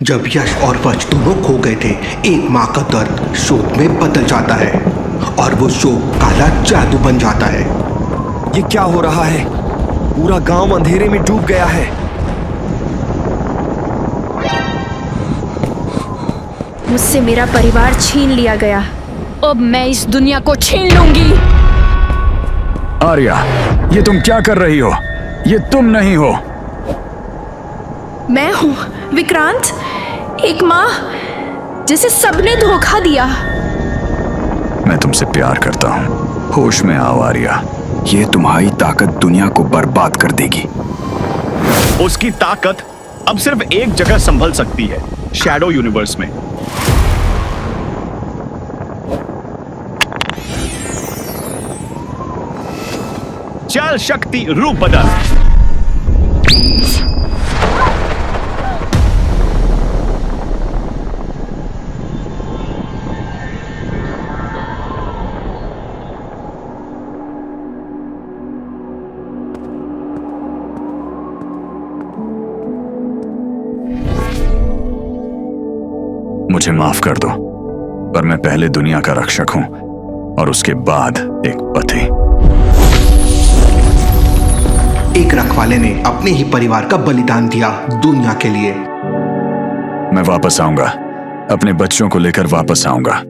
जब यश और वश दोनों खो गए थे, एक माँ का दर्द शोक में बदल जाता है और वो शोक काला जादू बन जाता है। ये क्या हो रहा है? पूरा गांव अंधेरे में डूब गया है। मुझसे मेरा परिवार छीन लिया गया। अब मैं इस दुनिया को छीन लूंगी। आर्या, ये तुम क्या कर रही हो? ये तुम नहीं हो। मैं हूँ विक्रांत, एक माँ जिसे सबने धोखा दिया। मैं तुमसे प्यार करता हूँ। होश में आओ आर्या। ये तुम्हारी ताकत दुनिया को बर्बाद कर देगी। उसकी ताकत अब सिर्फ एक जगह संभल सकती है, शैडो यूनिवर्स में। चल शक्ति, रूप बदल। मुझे माफ कर दो, पर मैं पहले दुनिया का रक्षक हूं और उसके बाद एक पति। एक रखवाले ने अपने ही परिवार का बलिदान दिया दुनिया के लिए। मैं वापस आऊंगा, अपने बच्चों को लेकर वापस आऊंगा।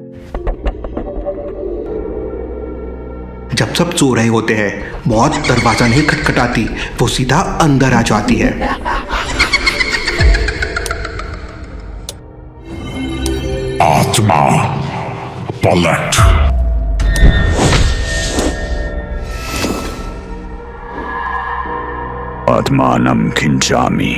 जब सब सो रहे होते हैं, मौत दरवाजा नहीं खटखटाती, वो सीधा अंदर आ जाती है। आत्मा पलट। आत्मानम खिंचामी।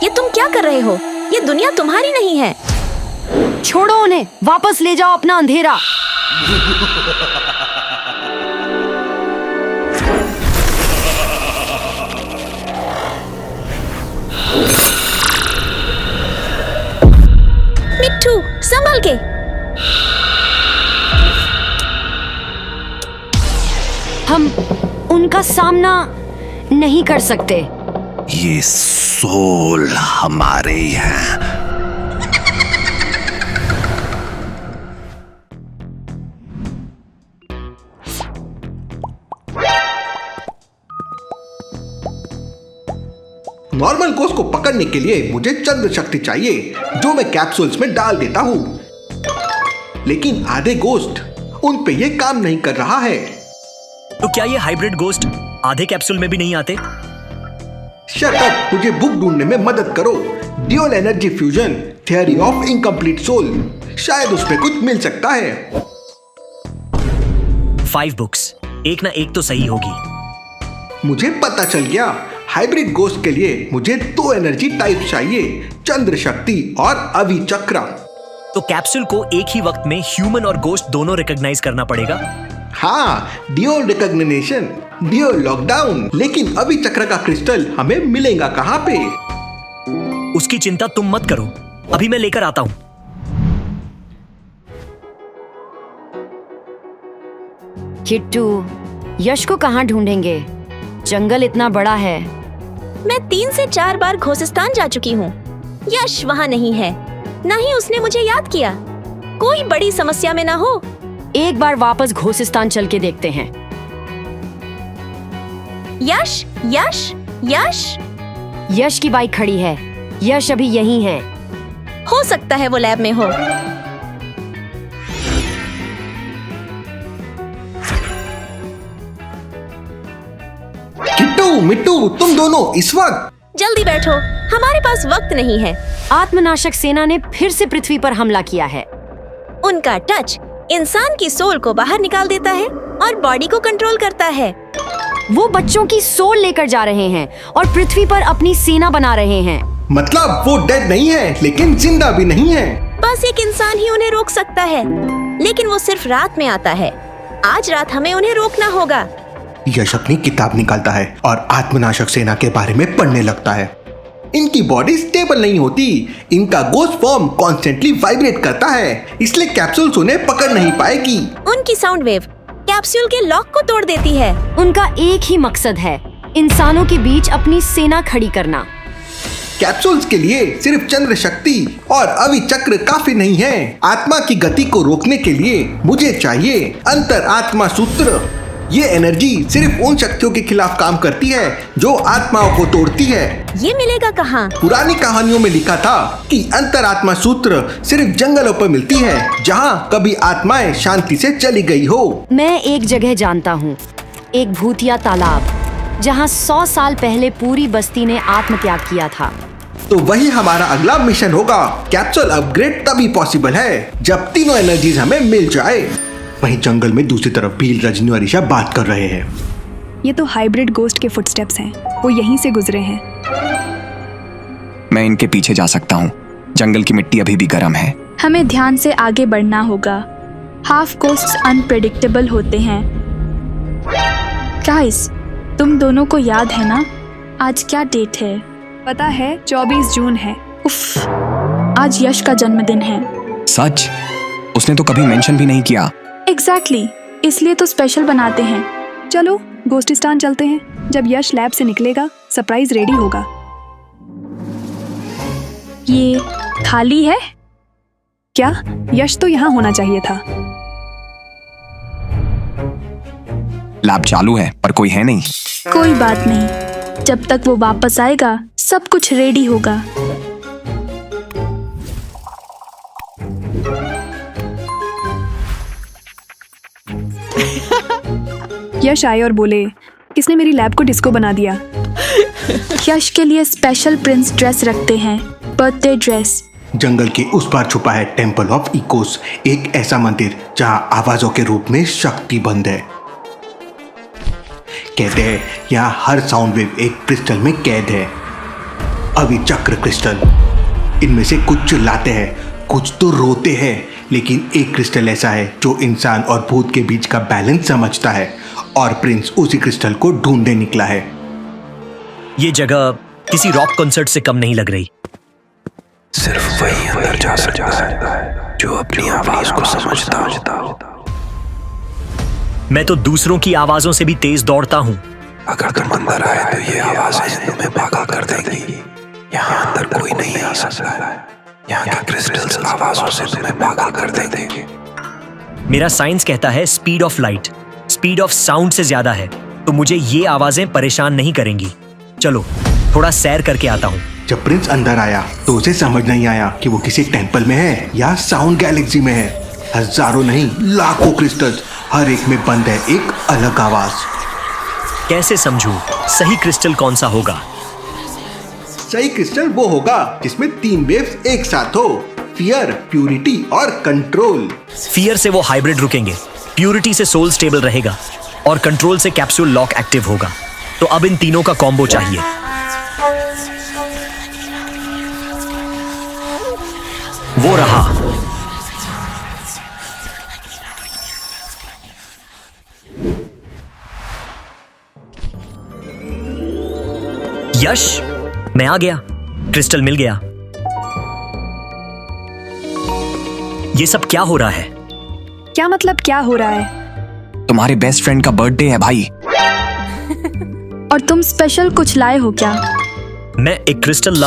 ये तुम क्या कर रहे हो? ये दुनिया तुम्हारी नहीं है। छोड़ो उन्हें, वापस ले जाओ अपना अंधेरा। मिट्टू, संभल के। हम उनका सामना नहीं कर सकते। ये सोल हमारे ही हैं। नॉर्मल कोर्स को पकड़ने के लिए मुझे चंद्र शक्ति चाहिए, जो मैं कैप्सूल्स में डाल देता हूँ। लेकिन आधे गोस्ट, उन पे ये काम नहीं कर रहा है। तो क्या ये हाइब्रिड गोस्ट आधे कैप्सूल में भी नहीं आते? शट अप, मुझे बुक ढूंढने में मदद करो। Dual energy fusion, theory of incomplete soul, शायद उसमें कुछ मिल सकता है। 5 बुक्स, एक ना एक तो सही होगी। मुझे पता चल गया। हाइब्रिड गोस्ट के लिए मुझे 2 एनर्जी टाइप चाहिए, चंद्र शक्ति और अवि चक्र। तो कैप्सूल को एक ही वक्त में ह्यूमन और गोस्ट दोनों रिकॉग्नाइज करना पड़ेगा। हाँ, ड्यूअल रिकॉग्निशन, ड्यूअल लॉकडाउन। लेकिन अवि चक्र का क्रिस्टल हमें मिलेगा कहाँ पे? उसकी चिंता तुम मत करो, अभी मैं लेकर आता हूं। किट्टू, यश को कहाँ ढूंढेंगे? जंगल इतना बड़ा है। मैं 3 से 4 बार घोसिस्तान जा चुकी हूँ। यश वहाँ नहीं है, न ही उसने मुझे याद किया। कोई बड़ी समस्या में ना हो। एक बार वापस घोसिस्तान चल के देखते हैं। यश, यश, यश। यश की बाइक खड़ी है। यश अभी यहीं है। हो सकता है वो लैब में हो। किट्टू, मिट्टू, तुम दोनों इस वक्त? जल्दी बैठो, हमारे पास वक्त नहीं है। आत्मनाशक सेना ने फिर से पृथ्वी पर हमला किया है। उनका टच इंसान की सोल को बाहर निकाल देता है और बॉडी को कंट्रोल करता है। वो बच्चों की सोल लेकर जा रहे हैं और पृथ्वी पर अपनी सेना बना रहे हैं। मतलब वो डेड नहीं है, लेकिन जिंदा भी नहीं है। बस एक इंसान ही उन्हें रोक सकता है, लेकिन वो सिर्फ रात में आता है। आज रात हमें उन्हें रोकना होगा। यश अपनी किताब निकालता है और आत्मनाशक सेना के बारे में पढ़ने लगता है। इनकी बॉडी स्टेबल नहीं होती, इनका गोस्ट फॉर्म कॉन्स्टेंटली वाइब्रेट करता है, इसलिए कैप्सूल्स उन्हें पकड़ नहीं पाएगी। उनकी साउंड वेव कैप्सूल के लॉक को तोड़ देती है। उनका एक ही मकसद है, इंसानों के बीच अपनी सेना खड़ी करना। कैप्सूल्स के लिए सिर्फ चंद्र शक्ति और अवि चक्र काफी नहीं है। आत्मा की गति को रोकने के लिए मुझे चाहिए अंतर आत्मा सूत्र। ये एनर्जी सिर्फ उन शक्तियों के खिलाफ काम करती है जो आत्माओं को तोड़ती है। ये मिलेगा कहाँ? पुरानी कहानियों में लिखा था कि अंतर आत्मा सूत्र सिर्फ जंगलों पर मिलती है जहाँ कभी आत्माएं शांति से चली गई हो। मैं एक जगह जानता हूँ, एक भूतिया तालाब, जहाँ 100 साल पहले पूरी बस्ती ने आत्मत्याग किया था। तो वही हमारा अगला मिशन होगा। कैप्सूल अपग्रेड तभी पॉसिबल है जब तीनों एनर्जीज हमें मिल जाए। वहीं जंगल में दूसरी तरफ भील, रजनी और ईशा बात कर रहे हैं। ये तो हाइब्रिड गोस्ट के फुटस्टेप्स हैं, वो यहीं से गुजरे हैं। मैं इनके पीछे जा सकता हूँ। जंगल की मिट्टी अभी भी गर्म है। हमें ध्यान से आगे बढ़ना होगा। हाफ गोस्ट्स अनप्रेडिक्टेबल होते हैं। गाइस, तुम दोनों को याद है ना आज क्या डेट है? पता है, 24 जून है। उफ, आज यश का जन्मदिन है। सच? उसने तो कभी मेंशन भी नहीं किया। एग्जैक्टली, इसलिए तो स्पेशल बनाते हैं। चलो गोस्टिस्तान चलते हैं। जब यश लैब से निकलेगा सरप्राइज रेडी होगा। ये खाली है? क्या? यश तो यहाँ होना चाहिए था। लैब चालू है पर कोई है नहीं। कोई बात नहीं, जब तक वो वापस आएगा सब कुछ रेडी होगा। यश आए और बोले, किसने मेरी लैब को डिस्को बना दिया? यश के लिए स्पेशल प्रिंस ड्रेस रखते हैं, बर्थडे ड्रेस। जंगल के उस पार छुपा है टेम्पल ऑफ इकोस, एक ऐसा मंदिर जहां आवाजों के रूप में शक्ति बंद है। कहते हैं यहाँ हर साउंड वेव एक क्रिस्टल में कैद है। अवि चक्र क्रिस्टल। इनमें से कुछ चिल्लाते हैं, कुछ तो रोते हैं, लेकिन एक क्रिस्टल ऐसा है जो इंसान और भूत के बीच का बैलेंस समझता है, और प्रिंस उसी क्रिस्टल को ढूंढने निकला है। ये जगह किसी रॉक कॉन्सर्ट से कम नहीं लग रही। सिर्फ वही अंदर जा सकता है जो अपनी आवाज को समझता हो। मैं तो दूसरों की आवाजों से भी तेज दौड़ता हूँ। अगर तुम अंदर आए तो ये आवाजें तुम्हें पागल कर देंगी। यहाँ अंदर कोई नहीं आ सकता है। यहाँ के क्रिस्टल्स आवाजों से तुम्हें पागल कर देंगे। मेरा साइंस कहता है speed of light speed of sound से ज्यादा है, तो मुझे ये आवाजें परेशान नहीं करेंगी। चलो थोड़ा सैर करके आता हूँ। जब प्रिंस अंदर आया तो उसे समझ नहीं आया कि वो किसी टेम्पल में है या साउंड गैलेक्सी में है। हजारों नहीं लाखों क्रिस्टल्स, हर एक में बंद है एक अलग आवाज। कैसे समझूं सही क्रिस्टल कौन सा होगा? सही क्रिस्टल वो होगा जिसमें 3 वेव्स एक साथ हो, फियर, प्यूरिटी और कंट्रोल। फियर से वो हाइब्रिड रुकेंगे, प्यूरिटी से सोल स्टेबल रहेगा और कंट्रोल से कैप्सूल लॉक एक्टिव होगा। तो अब इन तीनों का कॉम्बो चाहिए। वो रहा। यश, मैं आ गया। क्रिस्टल मिल गया। ये सब क्या हो रहा है? क्या मतलब क्या हो रहा है? तुम्हारे बेस्ट फ्रेंड का बर्थडे है भाई। और तुम स्पेशल कुछ लाए हो क्या? मैं एक क्रिस्टल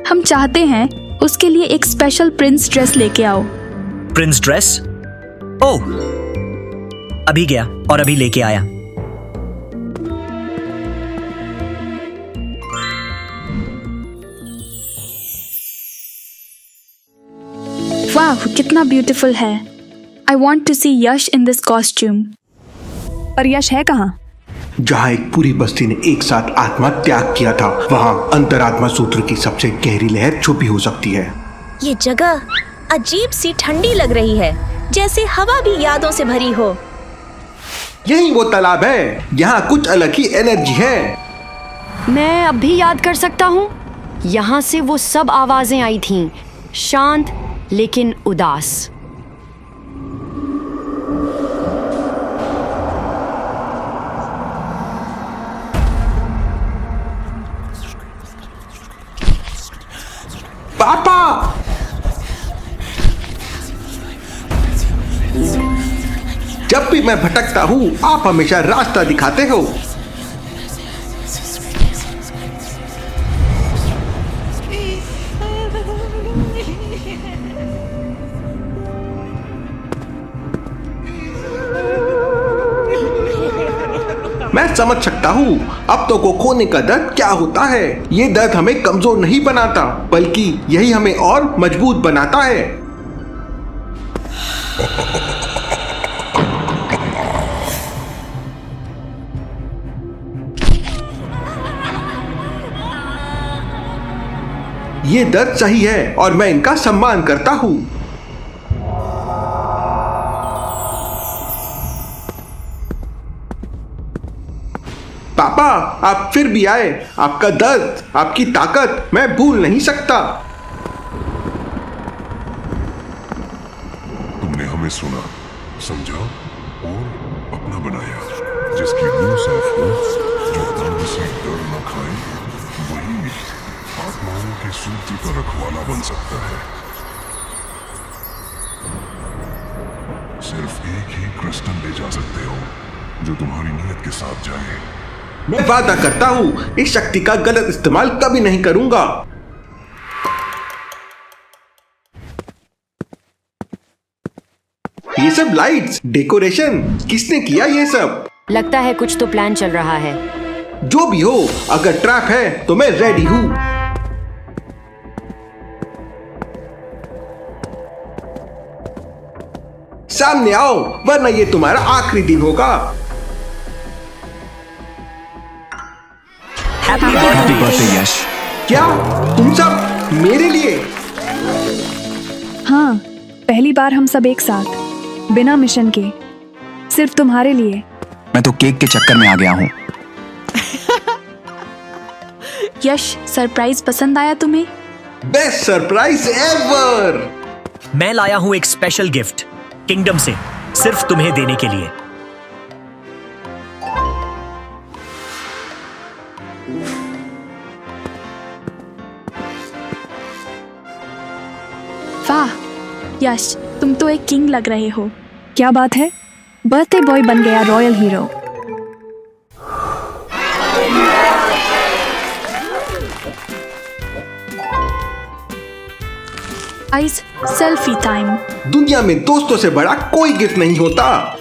हम चाहते हैं उसके लिए एक स्पेशल प्रिंस ड्रेस लेके आओ। Prince dress? ओह, अभी गया और अभी लेके आया। वाह, कितना ब्यूटीफुल है। I want to see Yash in this costume. पर यश है कहाँ? जहाँ एक पूरी बस्ती ने एक साथ आत्मा त्याग किया था, वहाँ अंतरात्मा सूत्र की सबसे गहरी लहर छुपी हो सकती है। ये जगह अजीब सी ठंडी लग रही है, जैसे हवा भी यादों से भरी हो। यही वो तालाब है, यहाँ कुछ अलग ही एनर्जी है। मैं अब भी याद कर सकता हूँ, यहाँ से वो सब आवाजें आई थीं, शांत लेकिन उदास। पापा! जब भी मैं भटकता हूँ आप हमेशा रास्ता दिखाते हो। मैं समझ सकता हूँ अपनों को खोने का दर्द क्या होता है। ये दर्द हमें कमजोर नहीं बनाता, बल्कि यही हमें और मजबूत बनाता है। ये दर्द सही है और मैं इनका सम्मान करता हूँ। पापा, आप फिर भी आए। आपका दर्द, आपकी ताकत मैं भूल नहीं सकता। तुमने हमें सुना, समझा और अपना बनाया। जिसकी रूह साफ हो, जो दर्द से डर न खाए, वही आत्माओं के सूत्र का रखवाला बन सकता है। सिर्फ एक ही क्रिस्टल ले जा सकते हो जो तुम्हारी नीयत के साथ जाए। मैं वादा करता हूँ इस शक्ति का गलत इस्तेमाल कभी नहीं करूंगा। ये सब लाइट्स, डेकोरेशन किसने किया ये सब? लगता है कुछ तो प्लान चल रहा है। जो भी हो, अगर ट्रैप है तो मैं रेडी हूँ। सामने आओ, वरना ये तुम्हारा आखिरी दिन होगा। हैप्पी बर्थडे यश। क्या तुम सब मेरे लिए? हाँ, पहली बार हम सब एक साथ, बिना मिशन के, सिर्फ तुम्हारे लिए। मैं तो केक के चक्कर में आ गया हूँ। यश, सरप्राइज पसंद आया तुम्हें? Best surprise ever. मैं लाया हूं एक स्पेशल गिफ्ट किंगडम से, सिर्फ तुम्हें देने के लिए। वाह यश, तुम तो एक किंग लग रहे हो। क्या बात है, बर्थडे बॉय बन गया royal hero. Guys, selfie time. दुनिया में दोस्तों से बड़ा कोई गिफ्ट नहीं होता।